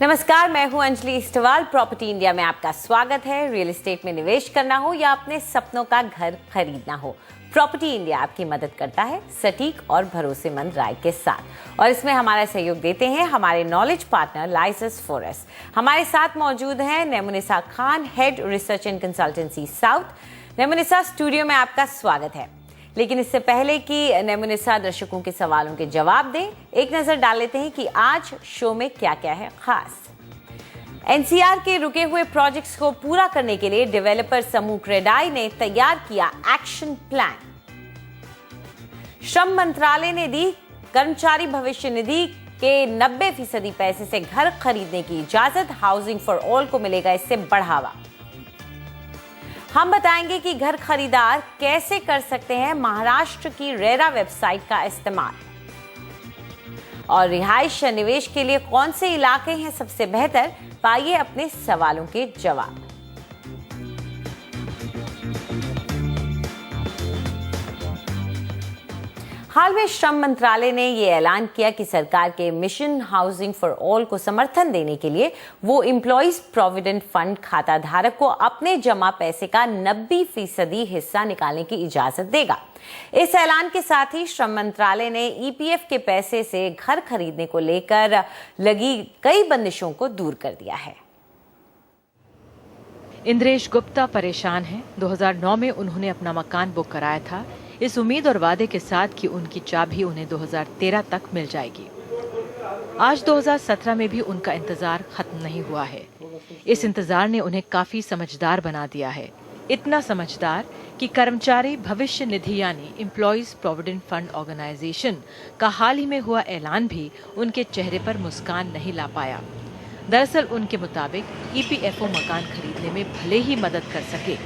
नमस्कार, मैं हूं अंजलि इस्टवाल। प्रॉपर्टी इंडिया में आपका स्वागत है। रियल एस्टेट में निवेश करना हो या अपने सपनों का घर खरीदना हो, प्रॉपर्टी इंडिया आपकी मदद करता है सटीक और भरोसेमंद राय के साथ। और इसमें हमारा सहयोग देते हैं हमारे नॉलेज पार्टनर लाइसेंस फॉरेस्ट। हमारे साथ मौजूद हैं Nemunisa Khan, head research and consultancy south. Nemunisa, studio में आपका स्वागत है। लेकिन इससे पहले कि नेमुनिसा दर्शकों के सवालों के जवाब दें, एक नजर डाल लेते हैं कि आज शो में क्या क्या है खास। एनसीआर के रुके हुए प्रोजेक्ट्स को पूरा करने के लिए डेवलपर समूह क्रेडाई ने तैयार किया एक्शन प्लान। श्रम मंत्रालय ने दी कर्मचारी भविष्य निधि के 90% पैसे से घर खरीदने की इजाजत। हाउसिंग फॉर ऑल को मिलेगा इससे बढ़ावा। हम बताएंगे कि घर खरीदार कैसे कर सकते हैं महाराष्ट्र की रेरा वेबसाइट का इस्तेमाल। और रिहाइश या निवेश के लिए कौन से इलाके हैं सबसे बेहतर, पाइए अपने सवालों के जवाब। हाल में श्रम मंत्रालय ने यह ऐलान किया कि सरकार के मिशन हाउसिंग फॉर ऑल को समर्थन देने के लिए वो एम्प्लॉइज प्रोविडेंट फंड खाता धारक को अपने जमा पैसे का 90% हिस्सा निकालने की इजाजत देगा। इस ऐलान के साथ ही श्रम मंत्रालय ने ईपीएफ के पैसे से घर खरीदने को लेकर लगी कई बंदिशों को दूर कर दिया है। इंद्रेश गुप्ता परेशान हैं। 2009 में उन्होंने अपना मकान बुक कराया था, इस उम्मीद और वादे के साथ कि उनकी चाबी उन्हें 2013 तक मिल जाएगी। आज 2017 में भी उनका इंतजार खत्म नहीं हुआ है। इस इंतजार ने उन्हें काफी समझदार बना दिया है, इतना समझदार कि कर्मचारी भविष्य निधि यानी एम्प्लॉइज प्रोविडेंट फंड ऑर्गेनाइजेशन का हाल ही में हुआ ऐलान भी उनके चेहरे पर मुस्कान नहीं ला पाया। दरअसल उनके मुताबिक ईपीएफओ मकान खरीदने में भले ही मदद कर सके,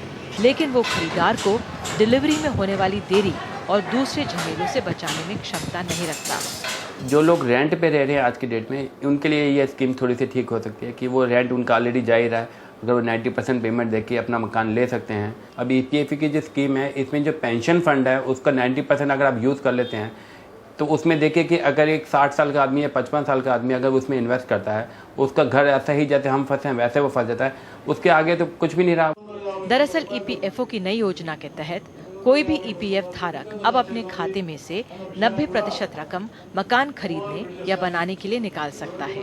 लेकिन वो खरीदार को डिलीवरी में होने वाली देरी और दूसरे झमेलों से बचाने में क्षमता नहीं रखता। जो लोग रेंट पे रह रहे हैं आज की डेट में, उनके लिए ये स्कीम थोड़ी सी ठीक हो सकती है कि वो रेंट उनका ऑलरेडी जा ही रहा है, अगर वो 90% पेमेंट देके अपना मकान ले सकते हैं। अब ईपीएफ की जो स्कीम है, इसमें जो पेंशन फंड है उसका 90% अगर आप यूज़ कर लेते हैं तो उसमें देखिए कि अगर एक 60 साल का आदमी या 55 साल का आदमी अगर उसमें इन्वेस्ट करता है, उसका घर ऐसा ही जैसे हम फंसे हैं वैसे वो फंस जाता है, उसके आगे तो कुछ भी नहीं रहा। दरअसल ईपीएफओ की नई योजना के तहत कोई भी ईपीएफ धारक अब अपने खाते में से 90% रकम मकान खरीदने या बनाने के लिए निकाल सकता है,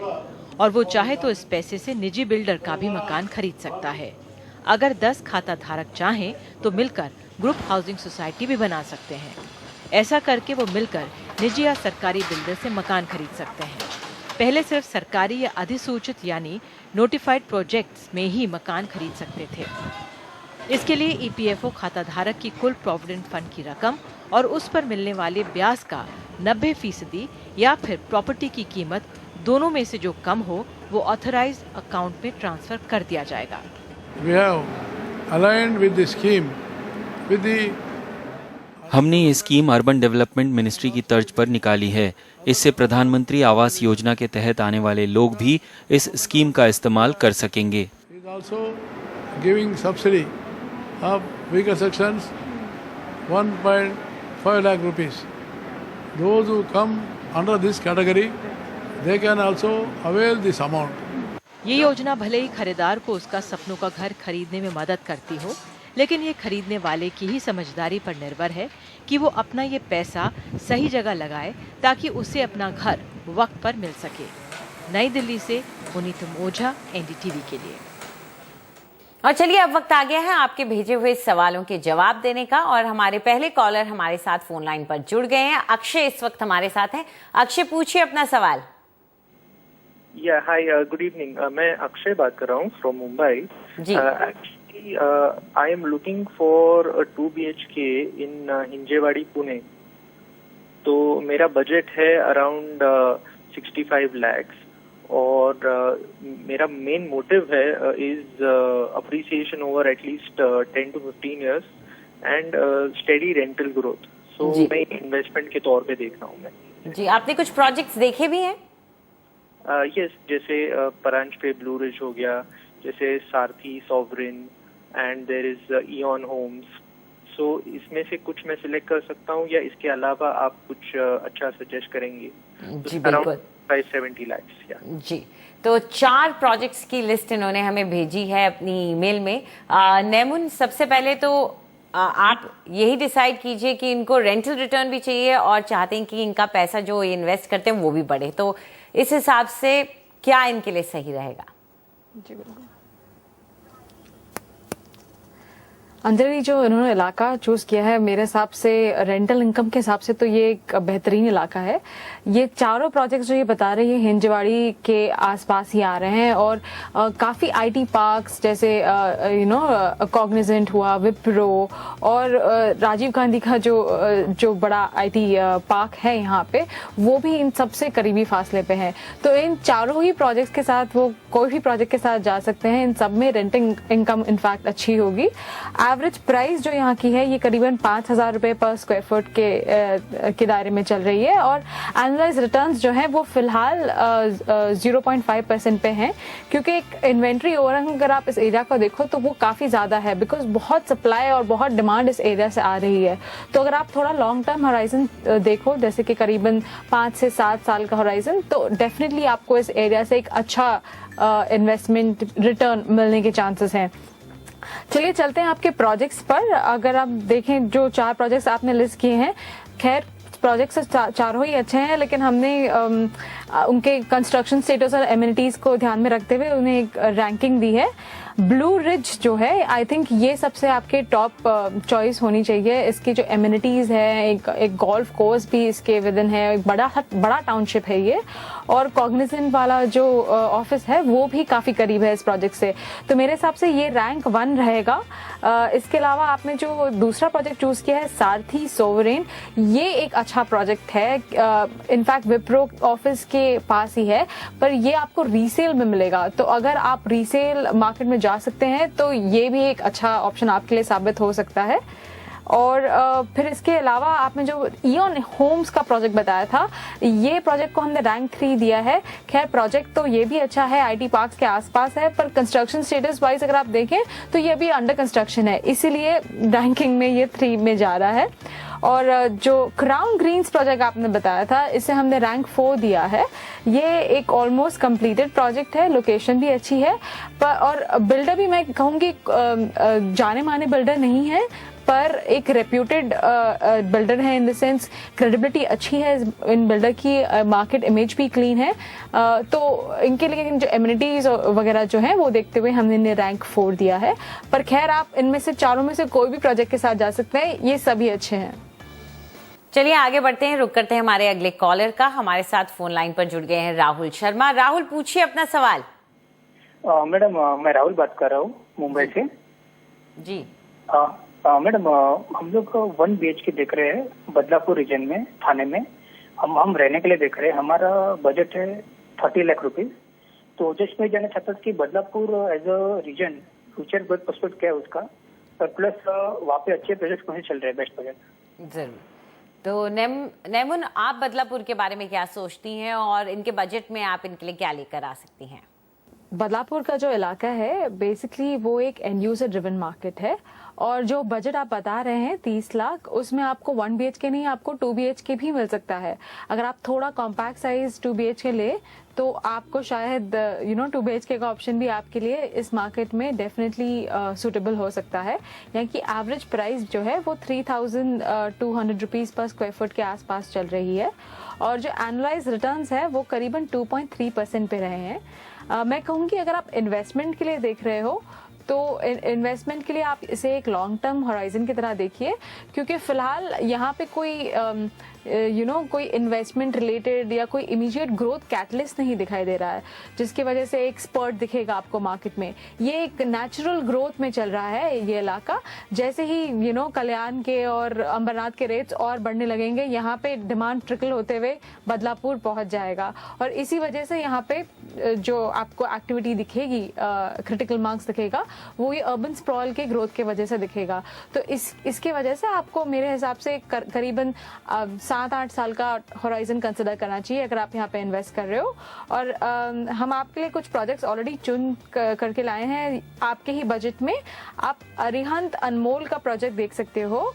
और वो चाहे तो इस पैसे से निजी बिल्डर का भी मकान खरीद सकता है। अगर 10 खाता धारक चाहें तो मिलकर ग्रुप हाउसिंग सोसाइटी भी बना सकते हैं। ऐसा करके वो मिलकर निजी या सरकारी बिल्डर से मकान खरीद सकते हैं। पहले सिर्फ सरकारी या अधिसूचित यानी नोटिफाइड प्रोजेक्ट्स में ही मकान खरीद सकते थे। इसके लिए ईपीएफओ खाता धारक की कुल प्रोविडेंट फंड की रकम और उस पर मिलने वाले ब्याज का 90% या फिर प्रॉपर्टी की कीमत, दोनों में से जो कम हो वो ऑथराइज्ड अकाउंट में ट्रांसफर कर दिया जाएगा। हमने ये स्कीम अर्बन डेवलपमेंट मिनिस्ट्री की तर्ज पर निकाली है। इससे प्रधानमंत्री आवास योजना के तहत आने वाले लोग भी इस स्कीम का इस्तेमाल कर सकेंगे। Giving subsidy of weaker sections 1.5 lakh rupees. Those who come under this category, they can also avail this amount. ये योजना भले ही खरीदार को उसका सपनों का घर खरीदने में मदद करती हो, लेकिन ये खरीदने वाले की ही समझदारी पर निर्भर है कि वो अपना ये पैसा सही जगह लगाए ताकि उसे अपना घर वक्त पर मिल सके। नई दिल्ली से पुनीत ओझा, एनडीटीवी के लिए। और चलिए, अब वक्त आ गया है आपके भेजे हुए सवालों के जवाब देने का। और हमारे पहले कॉलर हमारे साथ फोन लाइन पर जुड़ गए हैं। अक्षय इस वक्त हमारे साथ हैं। अक्षय, पूछिए अपना सवाल। Hi, good evening. मैं अक्षय बात कर रहा हूँ from Mumbai. Actually I am looking for 2 BHK in Hinjewadi, Pune. तो मेरा बजट है अराउंड 65 lakhs, और मेरा मेन मोटिव है is appreciation over at least 10 to 15 years and steady rental growth. So मैं इन्वेस्टमेंट के तौर पे देख रहा हूँ मैं। जी, आपने कुछ प्रोजेक्ट्स देखे भी हैं? यस, जैसे परांच पे ब्लू रिज हो गया, जैसे Sarathi sovereign, and there is Ian Homes. So इसमें से कुछ मैं सिलेक्ट कर सकता हूँ, या इसके अलावा आप कुछ अच्छा सजेस्ट करेंगे? जी बिल्कुल। 570 lakhs. Yeah. जी, तो 4 प्रोजेक्ट्स की लिस्ट इन्होंने हमें भेजी है अपनी ईमेल में। नेमुन, सबसे पहले तो आप यही डिसाइड कीजिए कि इनको रेंटल रिटर्न भी चाहिए और चाहते हैं कि इनका पैसा जो इन्वेस्ट करते हैं वो भी बढ़े, तो इस हिसाब से क्या इनके लिए सही रहेगा? जी बिल्कुल। अंजलि, जो इन्होंने इलाका चूज किया है मेरे हिसाब से रेंटल इनकम के हिसाब से तो ये एक बेहतरीन इलाका है। ये चारों प्रोजेक्ट्स जो ये बता रही है हिंजवाड़ी के आसपास ही आ रहे हैं और काफी आईटी पार्क्स जैसे कॉग्निजेंट हुआ, विप्रो और राजीव गांधी का जो बड़ा आईटी पार्क है यहाँ पे, वो भी इन सबसे करीबी फासले पे है। तो इन चारों ही प्रोजेक्ट्स के साथ वो कोई भी प्रोजेक्ट के साथ जा सकते हैं। इन सब में रेंटिंग इनकम इनफैक्ट अच्छी होगी। एवरेज प्राइस जो यहाँ की है ये करीबन 5,000 रुपए पर स्क्वायर फुट के दायरे में चल रही है और एनुअलाइज रिटर्न्स जो है वो फिलहाल 0.5% पे हैं, क्योंकि एक इन्वेंट्री ओवरहंग अगर आप इस एरिया को देखो तो वो काफी ज्यादा है, बिकॉज बहुत सप्लाई और बहुत डिमांड इस एरिया से आ रही है। तो अगर आप थोड़ा लॉन्ग टर्म होराइजन देखो, जैसे कि करीबन 5 से 7 साल का होराइजन, तो डेफिनेटली आपको इस एरिया से एक अच्छा इन्वेस्टमेंट रिटर्न मिलने के चांसेस हैं। चलिए चलते हैं आपके प्रोजेक्ट्स पर। अगर आप देखें जो 4 प्रोजेक्ट्स आपने लिस्ट किए हैं, खैर प्रोजेक्ट्स चारों ही अच्छे हैं, लेकिन हमने उनके कंस्ट्रक्शन स्टेटस और एमिनिटीज को ध्यान में रखते हुए उन्हें एक रैंकिंग दी है। ब्लू रिज जो है, आई थिंक ये सबसे आपके टॉप चॉइस होनी चाहिए। इसकी जो एमिनिटीज है, एक गोल्फ कोर्स भी इसके विद इन है, एक बड़ा टाउनशिप है ये, और कॉग्निजेंट वाला जो ऑफिस है वो भी काफी करीब है इस प्रोजेक्ट से। तो मेरे हिसाब से ये रैंक 1 रहेगा। इसके अलावा आपने जो दूसरा प्रोजेक्ट चूज किया है सारथी सोवरेन, ये एक अच्छा प्रोजेक्ट है। इनफैक्ट विप्रो ऑफिस के पास ही है, पर ये आपको रीसेल में मिलेगा। तो अगर आप रीसेल मार्केट में जा सकते हैं तो ये भी एक अच्छा ऑप्शन आपके लिए साबित हो सकता है। और फिर इसके अलावा आपने जो इयन होम्स का प्रोजेक्ट बताया था, ये प्रोजेक्ट को हमने रैंक 3 दिया है। खैर प्रोजेक्ट तो ये भी अच्छा है, आईटी पार्क्स के आसपास है, पर कंस्ट्रक्शन स्टेटस वाइज अगर आप देखें तो ये अभी अंडर कंस्ट्रक्शन है, इसीलिए रैंकिंग में ये 3 में जा रहा है। और जो क्राउन ग्रीन्स प्रोजेक्ट आपने बताया था, इसे हमने रैंक 4 दिया है। ये एक ऑलमोस्ट कंप्लीटेड प्रोजेक्ट है, लोकेशन भी अच्छी है, पर और बिल्डर भी मैं कहूँगी जाने माने बिल्डर नहीं है, पर एक रेप्यूटेड बिल्डर है, इन द सेंस क्रेडिबिलिटी अच्छी है इन बिल्डर की, मार्केट इमेज भी क्लीन है। तो इनके लिए जो एमिनिटीज वगैरह जो है वो देखते हुए हमने इन्हें रैंक 4 दिया है। पर खैर आप इनमें से चारों में से कोई भी प्रोजेक्ट के साथ जा सकते हैं, ये सभी अच्छे हैं। चलिए आगे बढ़ते हैं, रुक करते हैं हमारे अगले कॉलर का। हमारे साथ फोन लाइन पर जुड़ गए हैं राहुल शर्मा। राहुल, पूछिए अपना सवाल। मैडम मैं राहुल बात कर रहा हूँ मुंबई से। जी मैडम, हम लोग 1 BHK देख रहे हैं बदलापुर रीजन में, थाने में। हम रहने के लिए देख रहे हैं। हमारा बजट है 30 लाख रुपीज। तो जस्ट मैं जानना चाहता था कि Badlapur as a region future growth prospect क्या है उसका, और प्लस वहाँ पे अच्छे प्रोजेक्ट कौन से चल रहे हैं, बेस्ट प्रोजेक्ट। जरूर। तो नेमुन, आप बदलापुर के बारे में क्या सोचती हैं और इनके बजट में आप इनके लिए क्या लेकर आ सकती हैं? बदलापुर का जो इलाका है बेसिकली वो एक एंड यूजर ड्रिवन मार्केट है, और जो बजट आप बता रहे हैं 30 लाख, उसमें आपको 1 BHK नहीं, आपको 2 BHK भी मिल सकता है। अगर आप थोड़ा कॉम्पैक्ट साइज 2 BHK ले तो आपको शायद 2 BHK का ऑप्शन भी आपके लिए इस मार्केट में डेफिनेटली सूटेबल हो सकता है। यहाँ की एवरेज प्राइस जो है वो 3,200 रुपीज पर स्क्वायर फुट के आसपास चल रही है, और जो एनुअलाइज रिटर्न्स है वो करीबन 2.3% पे रहे हैं। मैं कहूँगी अगर आप इन्वेस्टमेंट के लिए देख रहे हो तो इन्वेस्टमेंट के लिए आप इसे एक लॉन्ग टर्म होराइजन की तरह देखिए, क्योंकि फिलहाल यहाँ पे कोई कोई इन्वेस्टमेंट रिलेटेड या कोई इमीडिएट ग्रोथ कैटलिस्ट नहीं दिखाई दे रहा है, जिसकी वजह से एक स्पर्ट दिखेगा आपको मार्केट में। ये एक नेचुरल ग्रोथ में चल रहा है ये इलाका। जैसे ही कल्याण के और अंबरनाथ के रेट्स और बढ़ने लगेंगे, यहाँ पे डिमांड ट्रिकल होते हुए बदलापुर पहुंच जाएगा, और इसी वजह से यहाँ पे जो आपको एक्टिविटी दिखेगी, क्रिटिकल मार्क्स दिखेगा, वो ये अर्बन स्प्रॉल के ग्रोथ के वजह से दिखेगा। तो इसके वजह से आपको मेरे हिसाब से करीबन 7-8 साल का होराइजन कंसिडर करना चाहिए अगर आप यहाँ पे इन्वेस्ट कर रहे हो। और हम आपके लिए कुछ प्रोजेक्ट्स ऑलरेडी चुन करके लाए हैं आपके ही बजट में। आप अरिहंत अनमोल का प्रोजेक्ट देख सकते हो।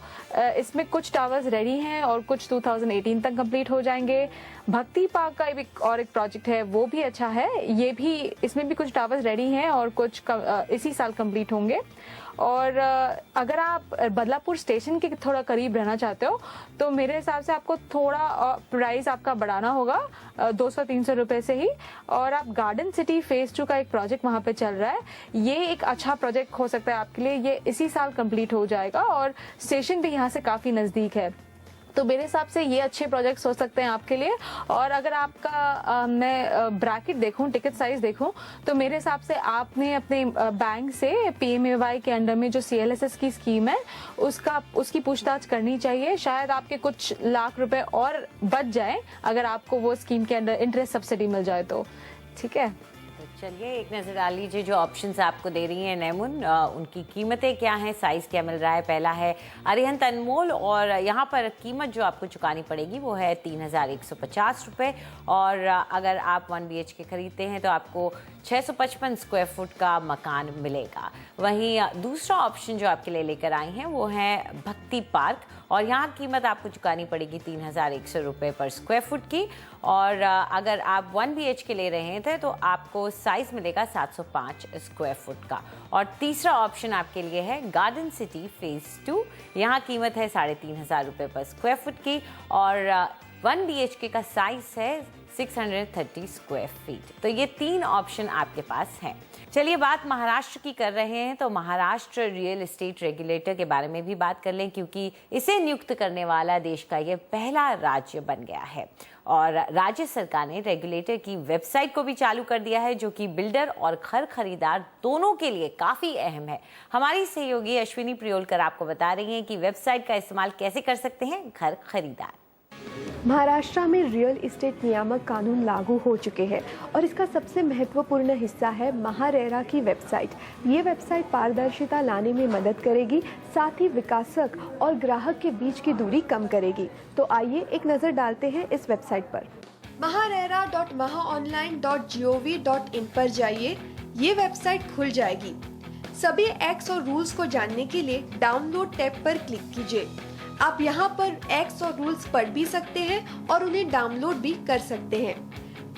इसमें कुछ टावर्स रेडी हैं और कुछ 2018 तक कंप्लीट हो जाएंगे। भक्ति पार्क का और एक प्रोजेक्ट है, वो भी अच्छा है। ये भी, इसमें भी कुछ टावर्स रेडी हैं और कुछ इसी साल कंप्लीट होंगे। और अगर आप बदलापुर स्टेशन के थोड़ा करीब रहना चाहते हो तो मेरे हिसाब से आपको थोड़ा प्राइस आपका बढ़ाना होगा 200-300 रुपए से ही। और आप गार्डन सिटी फेज 2 का एक प्रोजेक्ट वहां पे चल रहा है, ये एक अच्छा प्रोजेक्ट हो सकता है आपके लिए। ये इसी साल कंप्लीट हो जाएगा और स्टेशन भी यहाँ से काफी नजदीक है, तो मेरे हिसाब से ये अच्छे प्रोजेक्ट्स हो सकते हैं आपके लिए। और अगर आपका मैं ब्रैकेट देखूं, टिकट साइज देखूं, तो मेरे हिसाब से आपने अपने बैंक से PMAY के अंडर में जो CLSS की स्कीम है उसकी पूछताछ करनी चाहिए। शायद आपके कुछ लाख रुपए और बच जाए अगर आपको वो स्कीम के अंडर इंटरेस्ट सब्सिडी मिल जाए तो। ठीक है, तो चलिए एक नजर डाल लीजिए जो ऑप्शंस आपको दे रही हैं नैमुन, उनकी कीमतें क्या हैं, साइज क्या मिल रहा है। पहला है अरिहंत अनमोल और यहाँ पर कीमत जो आपको चुकानी पड़ेगी वो है 3,150 रुपये। और अगर आप 1 BHK खरीदते हैं तो आपको 655 स्क्वायर फुट का मकान मिलेगा। वहीं दूसरा ऑप्शन जो आपके लिए लेकर आई हैं वो है भक्ति पार्क और यहाँ कीमत आपको चुकानी पड़ेगी 3,100 रुपये पर स्क्वायर फुट की। और अगर आप 1 BHK ले रहे थे तो आपको साइज मिलेगा 705 स्क्वायर फुट का। और तीसरा ऑप्शन आपके लिए है गार्डन सिटी फेज 2, यहाँ कीमत है 3,500 रुपये पर स्क्वायर फुट की और 1 BHK का साइज है 630 स्क्वायर फीट। तो ये 3 ऑप्शन आपके पास हैं। चलिए बात महाराष्ट्र की कर रहे हैं तो महाराष्ट्र रियल एस्टेट रेगुलेटर के बारे में भी बात कर लें, क्योंकि इसे नियुक्त करने वाला देश का ये पहला राज्य बन गया है। और राज्य सरकार ने रेगुलेटर की वेबसाइट को भी चालू कर दिया है, जो कि बिल्डर और घर खरीदार दोनों के लिए काफी अहम है। हमारी सहयोगी अश्विनी प्रियोलकर आपको बता रही हैं कि वेबसाइट का इस्तेमाल कैसे कर सकते हैं घर खरीदार। महाराष्ट्र में रियल इस्टेट नियामक कानून लागू हो चुके हैं और इसका सबसे महत्वपूर्ण हिस्सा है महारेरा की वेबसाइट। ये वेबसाइट पारदर्शिता लाने में मदद करेगी, साथ ही विकासक और ग्राहक के बीच की दूरी कम करेगी। तो आइए एक नज़र डालते हैं इस वेबसाइट पर। maharera.mahaonline.gov.in पर जाइए, ये वेबसाइट खुल जाएगी। सभी एक्ट्स और रूल्स को जानने के लिए डाउनलोड टैब पर क्लिक कीजिए। आप यहाँ पर एक्ट्स और रूल्स पढ़ भी सकते हैं और उन्हें डाउनलोड भी कर सकते हैं।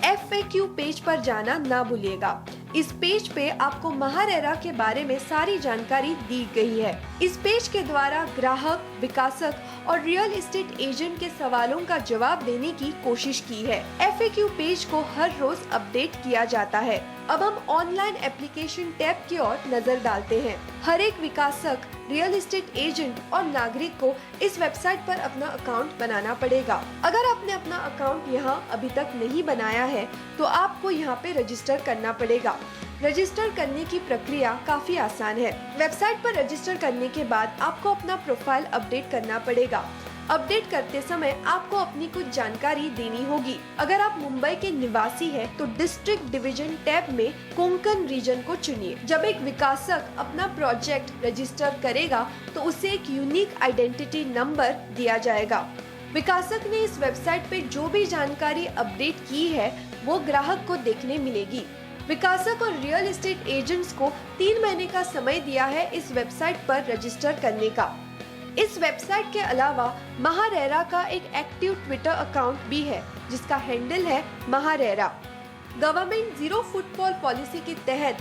FAQ पेज पर जाना ना भूलिएगा। इस पेज पे आपको महारेरा के बारे में सारी जानकारी दी गई है। इस पेज के द्वारा ग्राहक, विकासक और रियल एस्टेट एजेंट के सवालों का जवाब देने की कोशिश की है। FAQ पेज को हर रोज अपडेट किया जाता है। अब हम ऑनलाइन एप्लीकेशन टैब की ओर नजर डालते हैं। हर एक विकासक, रियल एस्टेट एजेंट और नागरिक को इस वेबसाइट पर अपना अकाउंट बनाना पड़ेगा। अगर आपने अपना अकाउंट यहाँ अभी तक नहीं बनाया है तो आपको यहाँ पे रजिस्टर करना पड़ेगा। रजिस्टर करने की प्रक्रिया काफी आसान है। वेबसाइट पर रजिस्टर करने के बाद आपको अपना प्रोफाइल अपडेट करना पड़ेगा। अपडेट करते समय आपको अपनी कुछ जानकारी देनी होगी। अगर आप मुंबई के निवासी हैं तो डिस्ट्रिक्ट डिवीजन टैब में कोंकण रीजन को चुनिए। जब एक विकासक अपना प्रोजेक्ट रजिस्टर करेगा तो उसे एक यूनिक आइडेंटिटी नंबर दिया जाएगा। विकासक ने इस वेबसाइट पे जो भी जानकारी अपडेट की है वो ग्राहक को देखने मिलेगी। विकासक और रियल एस्टेट एजेंट्स को 3 महीने का समय दिया है इस वेबसाइट पर रजिस्टर करने का। इस वेबसाइट के अलावा महारेरा का एक एक्टिव ट्विटर अकाउंट भी है जिसका हैंडल है MahaRERA. Government zero footfall policy के तहत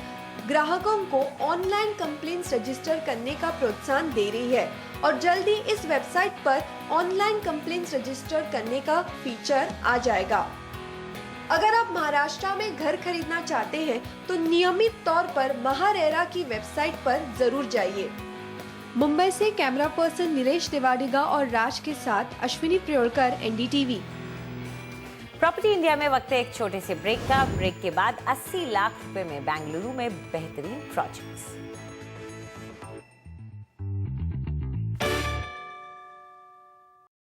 ग्राहकों को ऑनलाइन कंप्लेंट्स रजिस्टर करने का प्रोत्साहन दे रही है और जल्दी इस वेबसाइट पर ऑनलाइन कंप्लेंट्स रजिस्टर करने का फीचर आ जाएगा। अगर आप महाराष्ट्र में घर खरीदना चाहते हैं तो नियमित तौर पर महारेरा की वेबसाइट पर जरूर जाइए। मुंबई से कैमरा पर्सन नीलेश तिवारीगा और राज के साथ Ashwini Priolkar, NDTV। Property India में वक्त है एक छोटे से ब्रेक का। ब्रेक के बाद 80 लाख रुपए में बेंगलुरु में बेहतरीन प्रोजेक्ट्स।